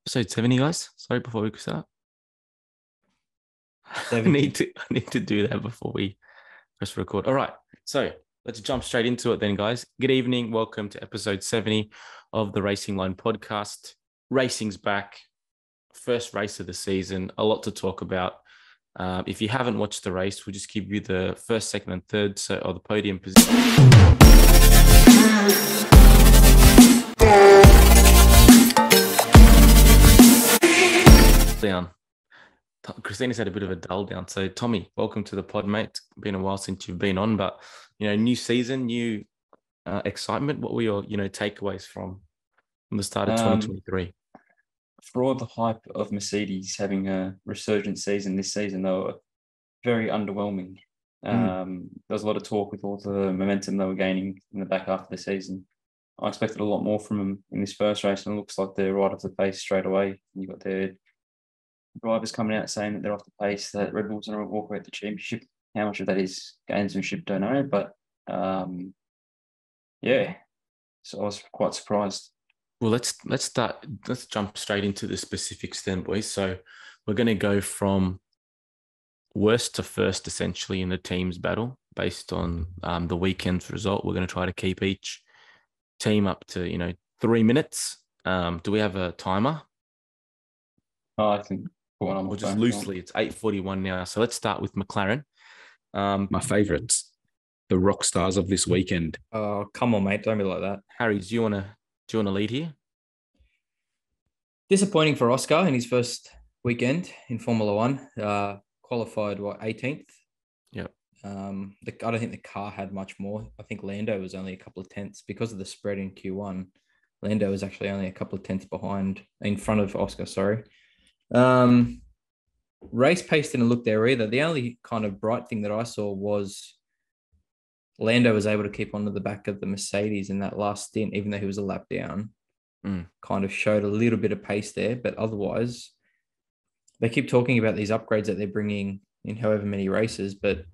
Episode 70, guys. Sorry, before we start. I 70. need to do that before we press record. All right. So let's jump straight into it then, guys. Good evening. Welcome to episode 70 of the Racing Line podcast. Racing's back. First race of the season. A lot to talk about. If you haven't watched the race, we'll just give you the first, second, and third of the podium position. Down. Christina's had a bit of a dull down. So, Tommy, welcome to the pod, mate. It's been a while since you've been on, but new season, new excitement. What were your takeaways from the start of 2023? For all the hype of Mercedes having a resurgent season this season, they were very underwhelming. There was a lot of talk with all the momentum they were gaining in the back half of the season. I expected a lot more from them in this first race, and it looks like they're right off the pace straight away. You've got their drivers coming out saying that they're off the pace, that Red Bull's going to walk away with the championship. How much of that is gamesmanship, don't know. But so I was quite surprised. Well, let's jump straight into the specifics then, boys. So we're going to go from worst to first, essentially, in the team's battle based on the weekend's result. We're going to try to keep each team up to 3 minutes. Do we have a timer? I think. Or just loosely, it's 8:41 now. So let's start with McLaren. My favourites, the rock stars of this weekend. Oh, come on, mate! Don't be like that. Harry, do you want to lead here? Disappointing for Oscar in his first weekend in Formula One. Qualified 18th. Yep. I don't think the car had much more. I think Lando was only a couple of tenths because of the spread in Q1. Lando was actually only a couple of tenths in front of Oscar. Sorry. Race pace didn't look there either. The only kind of bright thing that I saw was Lando was able to keep onto the back of the Mercedes in that last stint, even though he was a lap down. Kind of showed a little bit of pace there, but otherwise, they keep talking about these upgrades that they're bringing in however many races, but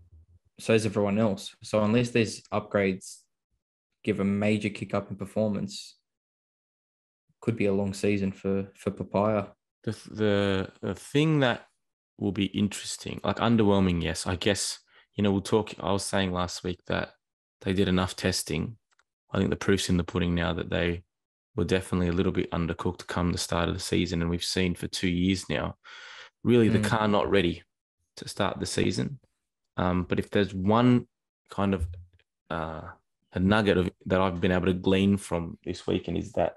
so is everyone else. So unless these upgrades give a major kick up in performance, could be a long season for Papaya. The thing that will be interesting, like underwhelming, yes, I guess, we'll talk. I was saying last week that they did enough testing. I think the proof's in the pudding now that they were definitely a little bit undercooked come the start of the season. And we've seen for 2 years now, really the car not ready to start the season. But if there's one kind of a nugget that I've been able to glean from this weekend is that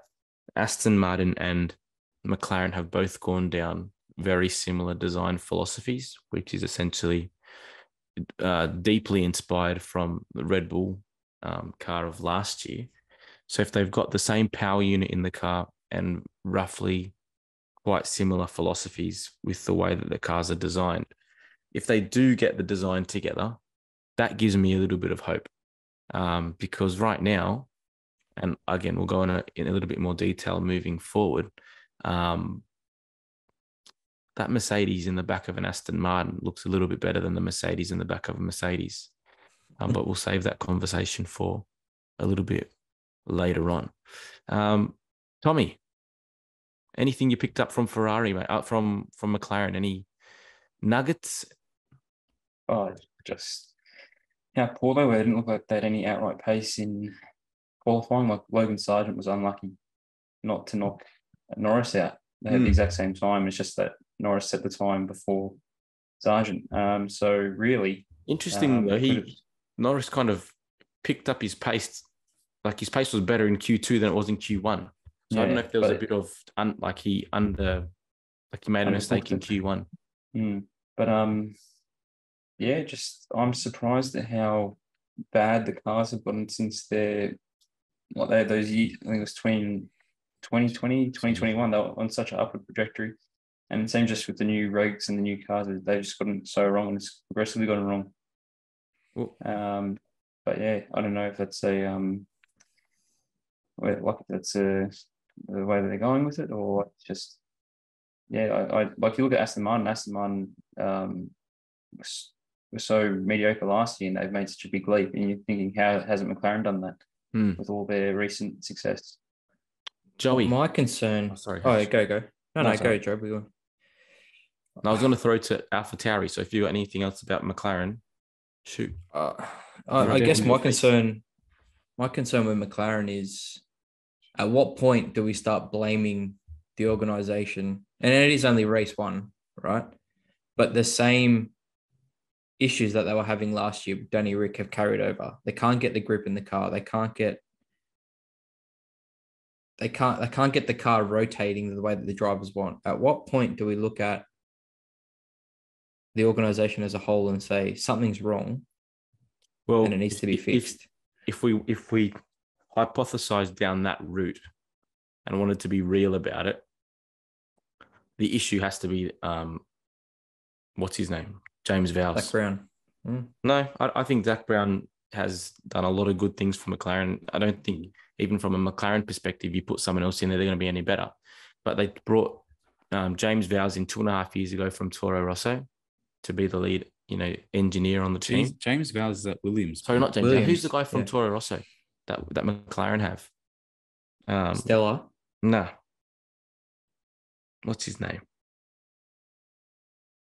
Aston Martin and McLaren have both gone down very similar design philosophies, which is essentially deeply inspired from the Red Bull car of last year. So if they've got the same power unit in the car and roughly quite similar philosophies with the way that the cars are designed, if they do get the design together, that gives me a little bit of hope. Because right now, and again, we'll go in a little bit more detail moving forward, that Mercedes in the back of an Aston Martin looks a little bit better than the Mercedes in the back of a Mercedes. But we'll save that conversation for a little bit later on. Tommy, anything you picked up from Ferrari, mate, from McLaren? Any nuggets? Oh, just how poor they were. It didn't look like they had any outright pace in qualifying. Like Logan Sargent was unlucky not to knock Norris out. They had the exact same time. It's just that Norris set the time before Sargent. So really interesting though. Norris kind of picked up his pace. Like his pace was better in Q2 than it was in Q1. So I don't know if there was a bit of he made a mistake in Q1. But I'm surprised at how bad the cars have gotten since they had those years. I think it was 2020, 2021. They were on such an upward trajectory. And it seems just with the new regs and the new cars, they've just gotten so wrong and it's progressively gotten wrong. But yeah, I don't know if that's the way that they're going with it, or just I like you look at Aston Martin. Aston Martin was so mediocre last year, and they've made such a big leap. And you're thinking, how hasn't McLaren done that with all their recent success? Joey, my concern. sorry. Oh, go. No, sorry. go, Joe. We go. And I was going to throw to AlphaTauri. So if you got anything else about McLaren, shoot. I guess my concern with McLaren is, at what point do we start blaming the organization? And it is only race one, right? But the same issues that they were having last year with Danny Rick have carried over. They can't get the grip in the car. They can't get the car rotating the way that the drivers want. At what point do we look at the organization as a whole and say something's wrong, Well, and it needs to be fixed? If we hypothesize down that route and wanted to be real about it, the issue has to be what's his name? James Vowles. Zak Brown. No, I think Zak Brown has done a lot of good things for McLaren. I don't think, even from a McLaren perspective, you put someone else in there, they're going to be any better. But they brought James Vowles in 2.5 years ago from Toro Rosso to be the lead, engineer on the team. James Vowles is at Williams. Sorry, not James. Williams. Who's the guy from Toro Rosso that McLaren have? Stella. No. What's his name?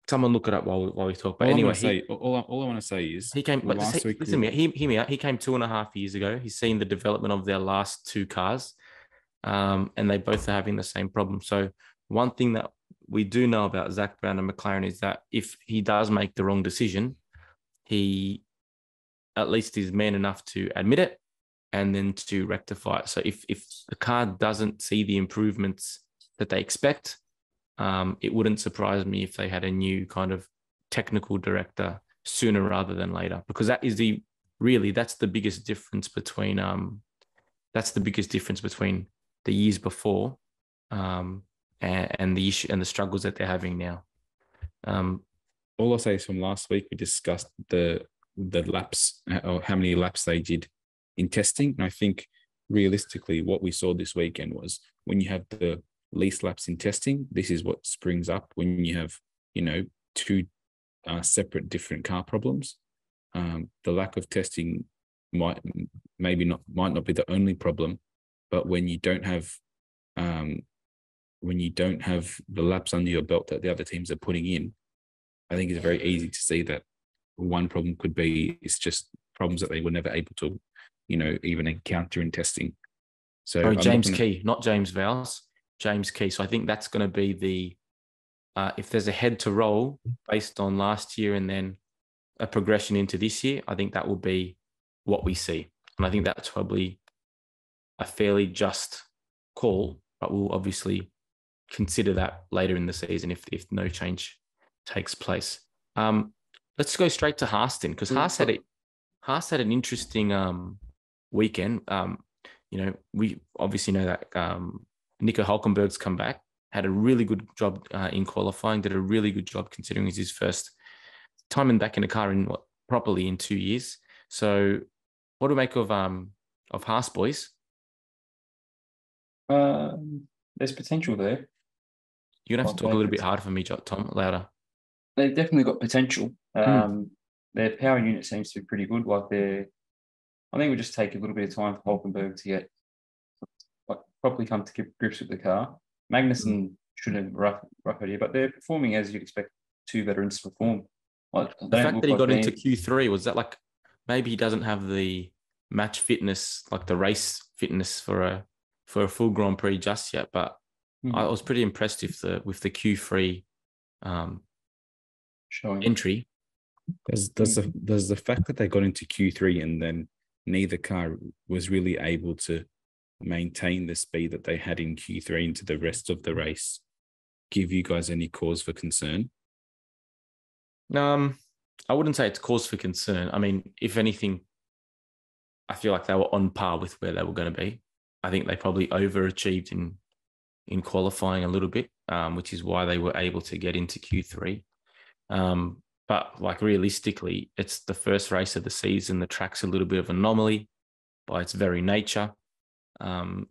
Someone look it up while we talk. But anyway, all I want to say is he came. But last week. Listen to me. Hear me out. He came 2.5 years ago. He's seen the development of their last two cars, and they both are having the same problem. So one thing that we do know about Zak Brown and McLaren is that if he does make the wrong decision, he at least is man enough to admit it and then to rectify it. So if the car doesn't see the improvements that they expect, it wouldn't surprise me if they had a new kind of technical director sooner rather than later, because that's the biggest difference between the years before and the issue and the struggles that they're having now. All I'll say is, from last week we discussed the laps, or how many laps they did in testing, and I think realistically what we saw this weekend was, when you have the least laps in testing, this is what springs up when you have two separate different car problems. The lack of testing might not be the only problem, but when you don't have the laps under your belt that the other teams are putting in, I think it's very easy to see that one problem could be, it's just problems that they were never able to even encounter in testing. So James Key, not James Vowles. James Key. So I think that's going to be the if there's a head to roll based on last year and then a progression into this year, I think that will be what we see. And I think that's probably a fairly just call, but we'll obviously consider that later in the season if no change takes place. Let's go straight to Haas then, because Haas had an interesting weekend. We obviously know that Nico Hülkenberg's come back, had a really good job in qualifying, did a really good job considering it's his first time back in a car properly in 2 years. So what do we make of Haas, boys? There's potential there. You're going to have to talk a little bit harder for me, Tom, louder. They've definitely got potential. Their power unit seems to be pretty good. I think it would just take a little bit of time for Hülkenberg to get properly come to grips with the car. Magnussen shouldn't rough it here, but they're performing as you'd expect two veterans to perform. The fact that he got into Q3, was that like maybe he doesn't have the match fitness, like the race fitness for a full Grand Prix just yet? But I was pretty impressed with the Q3 entry. There's the fact that they got into Q3 and then neither car was really able to maintain the speed that they had in Q3 into the rest of the race give you guys any cause for concern? I wouldn't say it's cause for concern. I mean, if anything, I feel like they were on par with where they were going to be. I think they probably overachieved in qualifying a little bit, which is why they were able to get into Q3. But like realistically, it's the first race of the season. The track's a little bit of an anomaly by its very nature.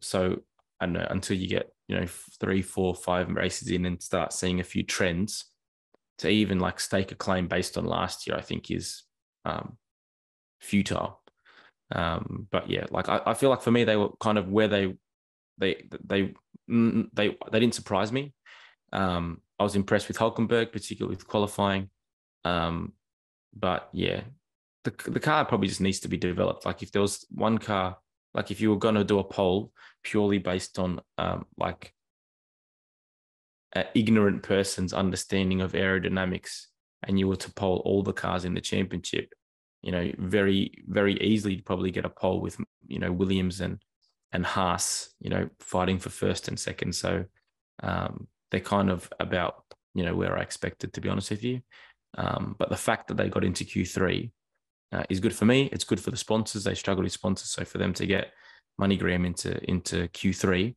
So I don't know, until you get 3, 4, 5 races in and start seeing a few trends, to even like stake a claim based on last year, I think is futile. But yeah, like I feel like for me, they were kind of where they didn't surprise me. I was impressed with Hulkenberg, particularly with qualifying. But yeah, the car probably just needs to be developed. Like if there was one car, like if you were going to do a poll purely based on like an ignorant person's understanding of aerodynamics, and you were to poll all the cars in the championship, very, very easily probably get a poll with, Williams and Haas, fighting for first and second. So they're kind of about, where I expected, to be honest with you. But the fact that they got into Q3 is good for me. It's good for the sponsors. They struggle with sponsors. So for them to get MoneyGram into Q3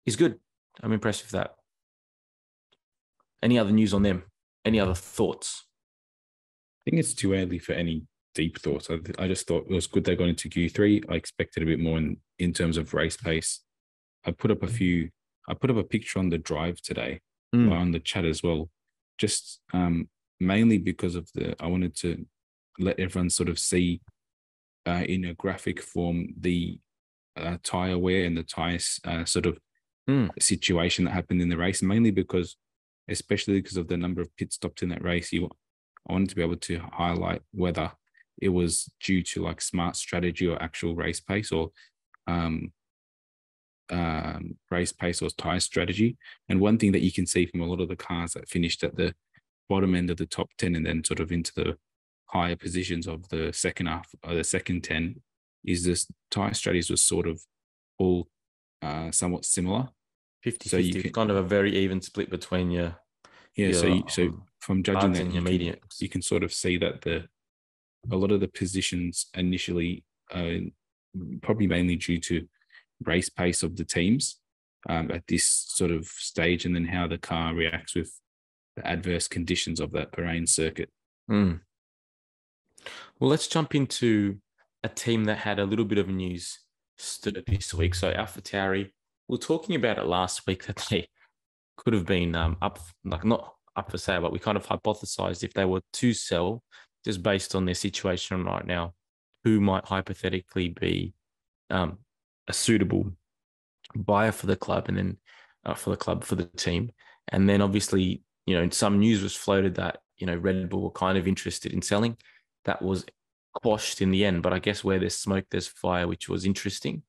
is good. I'm impressed with that. Any other news on them? Any other thoughts? I think it's too early for any deep thoughts. I just thought it was good they got into Q3. I expected a bit more in terms of race pace. I put up a picture on the drive today, on the chat as well, just mainly because of I wanted to let everyone sort of see in a graphic form the tire wear and the tires sort of situation that happened in the race, mainly especially because of the number of pit stops in that race. I wanted to be able to highlight whether it was due to like smart strategy or actual race pace, or race pace or tire strategy. And one thing that you can see from a lot of the cars that finished at the bottom end of the top 10 and then sort of into the higher positions of the second half or the second 10 is this tire strategies was sort of all somewhat similar. 50-50, so kind of a very even split between your so from judging that you can sort of see that a lot of the positions initially probably mainly due to race pace of the teams at this sort of stage, and then how the car reacts with the adverse conditions of that Bahrain circuit. Well, let's jump into a team that had a little bit of news stood this week. So AlphaTauri, we were talking about it last week that they could have been not up for sale, but we kind of hypothesized if they were to sell, just based on their situation right now, who might hypothetically be a suitable buyer for the club, and then for the team. And then obviously, some news was floated that, Red Bull were kind of interested in selling. That was quashed in the end, but I guess where there's smoke, there's fire, which was interesting.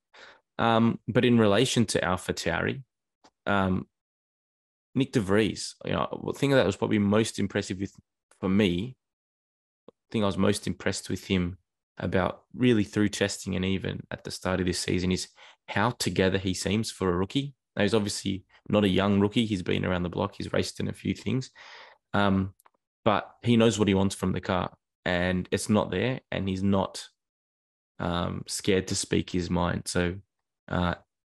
But in relation to AlphaTauri, Nick de Vries, the thing that was probably most impressive for me, I think I was most impressed with him about really through testing and even at the start of this season is how together he seems for a rookie. Now, he's obviously not a young rookie. He's been around the block. He's raced in a few things. But he knows what he wants from the car, and it's not there, and he's not scared to speak his mind. So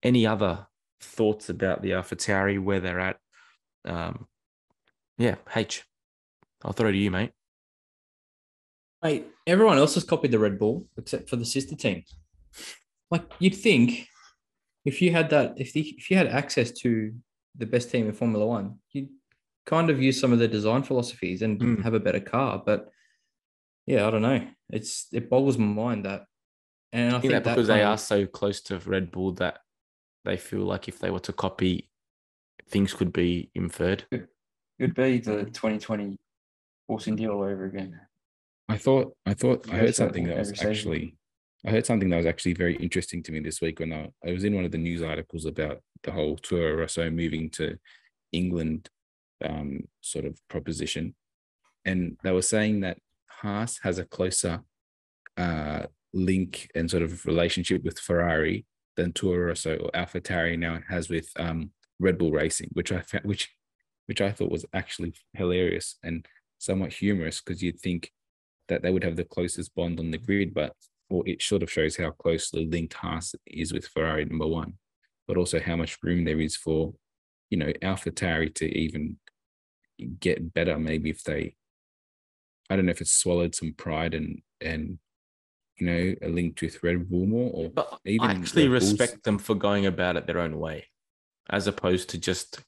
any other thoughts about the AlphaTauri, where they're at? H, I'll throw it to you, mate. Mate, everyone else has copied the Red Bull except for the sister team. Like, you'd think if you had access to the best team in Formula One, you'd kind of use some of their design philosophies and have a better car. But yeah, I don't know. It boggles my mind that. And I think that because they are so close to Red Bull that they feel like if they were to copy, things could be inferred. Could be the 2020 Forcing deal all over again. I heard something that was actually very interesting to me this week when I was in one of the news articles about the whole Toro Rosso moving to England sort of proposition. And they were saying that Haas has a closer link and sort of relationship with Ferrari than Toro Rosso or AlphaTauri now has with Red Bull Racing, which I thought was actually hilarious and somewhat humorous, because you'd think that they would have the closest bond on the grid, but it sort of shows how closely linked Haas is with Ferrari number one, but also how much room there is for, AlphaTauri to even get better. Maybe if I don't know if it's swallowed some pride and are linked with Red Bull more, or but even I actually respect them for going about it their own way, as opposed to just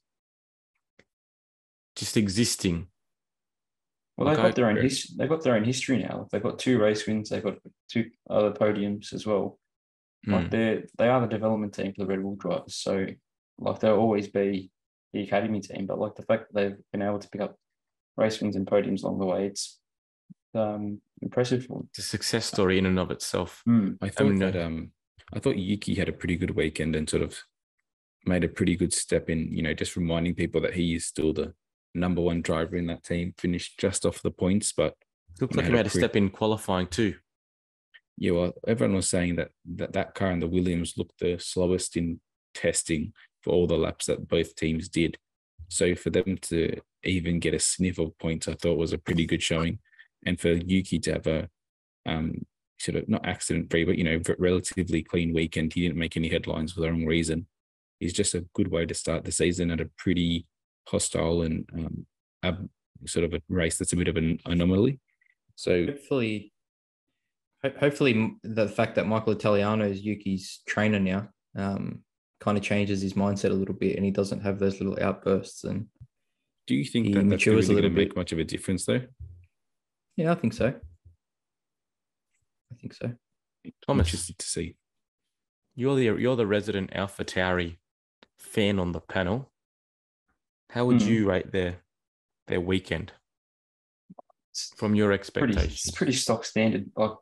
existing. Well, they've got their own history. They've got their own history now. They've got 2 race wins. They've got 2 other podiums as well. Like they are the development team for the Red Bull drivers. So like they'll always be the academy team, but like the fact that they've been able to pick up race wins and podiums along the way, it's impressive for them. It's a success story in and of itself. I thought Yuki had a pretty good weekend and sort of made a pretty good step in, just reminding people that he is still the number one driver in that team. Finished just off the points, but looks like he made a step in qualifying too. Yeah, well, everyone was saying that car and the Williams looked the slowest in testing for all the laps that both teams did. So for them to even get a sniff of points, I thought was a pretty good showing. And for Yuki to have a sort of not accident-free, but, relatively clean weekend, he didn't make any headlines for the wrong reason, is just a good way to start the season at a pretty hostile and sort of a race that's a bit of an anomaly. So hopefully the fact that Michael Italiano is Yuki's trainer now kind of changes his mindset a little bit, and he doesn't have those little outbursts. And do you think that that's really going to make much of a difference, though? Yeah, I think so. Thomas, interested to see. You're the resident AlphaTauri fan on the panel. How would you rate their weekend from your expectations? It's pretty stock standard. Like,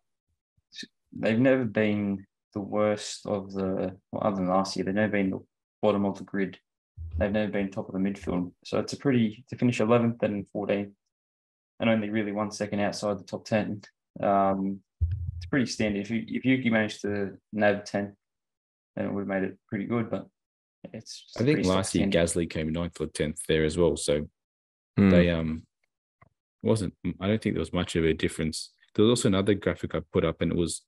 they've never been the worst of other than last year, they've never been the bottom of the grid. They've never been top of the midfield. So it's to finish 11th and 14th and only really 1 second outside the top 10. It's pretty standard. If Yuki managed to nab 10, then it would have made it pretty good. But I think last year Gasly came 9th or 10th there as well. So they wasn't. I don't think there was much of a difference. There was also another graphic I put up, and it was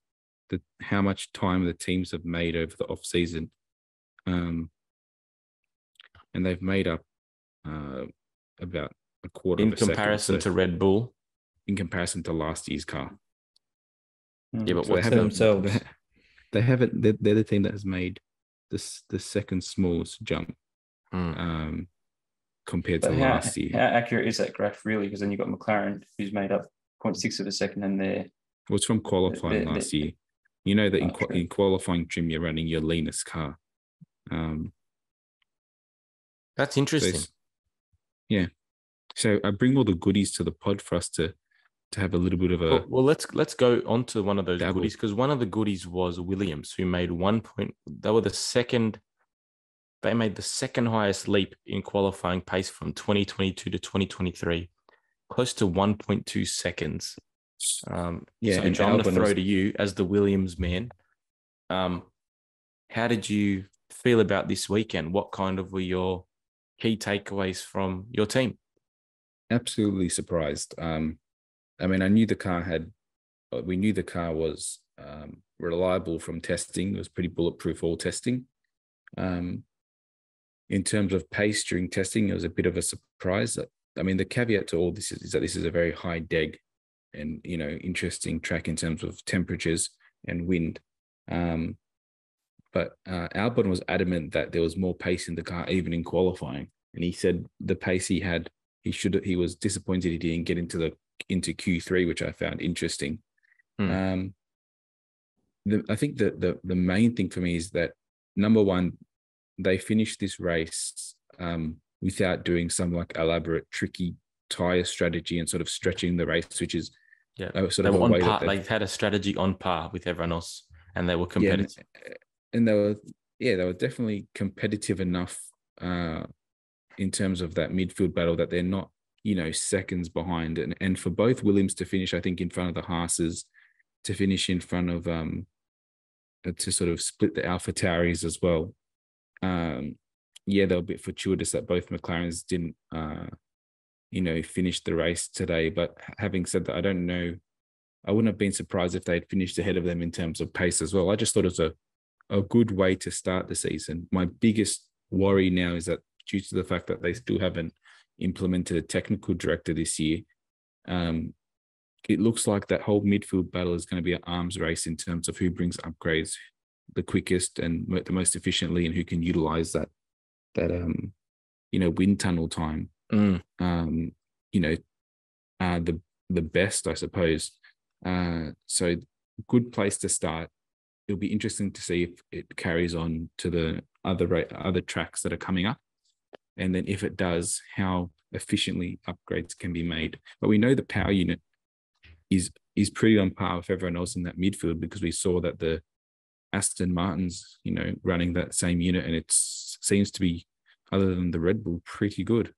how much time the teams have made over the off season, and they've made up about a quarter in of a second. In comparison to Red Bull, in comparison to last year's car. Yeah, but so what's themselves? They haven't. They're the team that has made the second smallest jump compared to last year. How accurate is that graph really? Because then you've got McLaren, who's made up 0.6 of a second, and they're... Well, it's from qualifying last year. You know that in qualifying trim, you're running your leanest car. That's interesting. So I bring all the goodies to the pod for us to have a little bit of a... Well, let's go on to one of those goodies, because one of the goodies was Williams, who made 1 point. They were the second. They made the second highest leap in qualifying pace from 2022 to 2023, close to 1.2 seconds. So John, I'm going to throw to you as the Williams man. How did you feel about this weekend? What kind of were your key takeaways from your team? Absolutely surprised. I mean, we knew the car was reliable from testing. It was pretty bulletproof all testing. In terms of pace during testing, it was a bit of a surprise. I mean, the caveat to all this is that this is a very high deg and, interesting track in terms of temperatures and wind. But Albon was adamant that there was more pace in the car, even in qualifying. And he said the pace he had, he was disappointed he didn't get into Q3, which I found interesting. I think that the main thing for me is that, number one, they finished this race without doing some elaborate, tricky tire strategy and sort of stretching the race, which is sort of a way that they had a strategy on par with everyone else, and they were competitive. And they were definitely competitive enough in terms of that midfield battle that they're not, seconds behind. And for both Williams to finish, I think, in front of the Haas's, to finish in front of to sort of split the AlphaTauris as well. They were a bit fortuitous that both McLarens didn't, finish the race today. But having said that, I don't know. I wouldn't have been surprised if they'd finished ahead of them in terms of pace as well. I just thought it was a good way to start the season. My biggest worry now is that due to the fact that they still haven't implemented a technical director this year, it looks like that whole midfield battle is going to be an arms race in terms of who brings upgrades the quickest and the most efficiently, and who can utilize that wind tunnel time the best, I suppose. So good place to start. It'll be interesting to see if it carries on to the other tracks that are coming up. And then if it does, how efficiently upgrades can be made. But we know the power unit is pretty on par with everyone else in that midfield, because we saw that the Aston Martin's, running that same unit, and it seems to be, other than the Red Bull, pretty good.